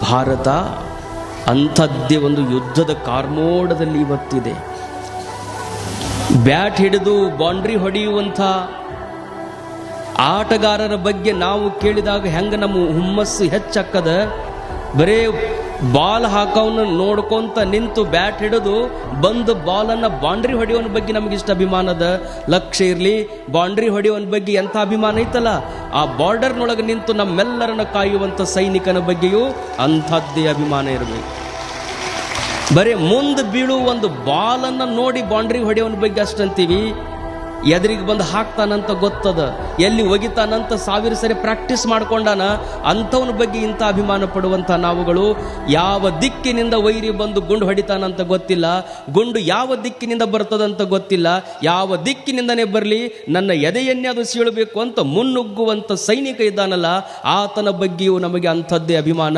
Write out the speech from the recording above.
ಭಾರತ ಅಂಥದ್ದೇ ಒಂದು ಯುದ್ಧದ ಕಾರ್ಮೋಡದಲ್ಲಿ ಇವತ್ತಿದೆ. ಬ್ಯಾಟ್ ಹಿಡಿದು ಬೌಂಡ್ರಿ ಹೊಡೆಯುವಂಥ ಆಟಗಾರರ ಬಗ್ಗೆ ನಾವು ಕೇಳಿದಾಗ ಹೆಂಗೆ ನಮ್ಮ ಹುಮ್ಮಸ್ಸು ಹೆಚ್ಚಕ್ಕದ. ಬರೇ ಬಾಲ್ ಹಾಕೋವನ್ನ ನೋಡ್ಕೊಂತ ನಿಂತು ಬ್ಯಾಟ್ ಹಿಡಿದು ಬಂದು ಬಾಲನ್ನು ಬೌಂಡ್ರಿ ಹೊಡೆಯೋನ ಬಗ್ಗೆ ನಮಗಿಷ್ಟ ಅಭಿಮಾನದ. ಲಕ್ಷ್ಯ ಇರಲಿ, ಬೌಂಡ್ರಿ ಹೊಡೆಯೋನ ಬಗ್ಗೆ ಎಂಥ ಅಭಿಮಾನ ಐತಲ್ಲ, ಆ ಬಾರ್ಡರ್ನೊಳಗೆ ನಿಂತು ನಮ್ಮೆಲ್ಲರನ್ನ ಕಾಯುವಂಥ ಸೈನಿಕನ ಬಗ್ಗೆಯೂ ಅಂಥದ್ದೇ ಅಭಿಮಾನ ಇರಬೇಕು. ಬರೀ ಮುಂದೆ ಬೀಳು ಒಂದು ಬಾಲನ್ನು ನೋಡಿ ಬೌಂಡ್ರಿ ಹೊಡೆಯೋನ ಬಗ್ಗೆ ಅಷ್ಟಂತೀವಿ. ಎದುರಿಗೆ ಬಂದು ಹಾಕ್ತಾನಂತ ಗೊತ್ತದ, ಎಲ್ಲಿ ಒಗಿತಾನಂತ 1000 ಸರಿ ಪ್ರಾಕ್ಟೀಸ್ ಮಾಡ್ಕೊಂಡಾನ. ಅಂಥವನ ಬಗ್ಗೆ ಇಂಥ ಅಭಿಮಾನ ಪಡುವಂಥ ನಾವುಗಳು ಯಾವ ದಿಕ್ಕಿನಿಂದ ವೈರಿ ಬಂದು ಗುಂಡು ಹೊಡಿತಾನಂತ ಗೊತ್ತಿಲ್ಲ, ಗುಂಡು ಯಾವ ದಿಕ್ಕಿನಿಂದ ಬರ್ತದಂತ ಗೊತ್ತಿಲ್ಲ. ಯಾವ ದಿಕ್ಕಿನಿಂದನೇ ಬರಲಿ ನನ್ನ ಎದೆಯನ್ನೇ ಅದು ಸೀಳಬೇಕು ಅಂತ ಮುನ್ನುಗ್ಗುವಂಥ ಸೈನಿಕ ಇದ್ದಾನಲ್ಲ, ಆತನ ಬಗ್ಗೆಯೂ ನಮಗೆ ಅಂಥದ್ದೇ ಅಭಿಮಾನ.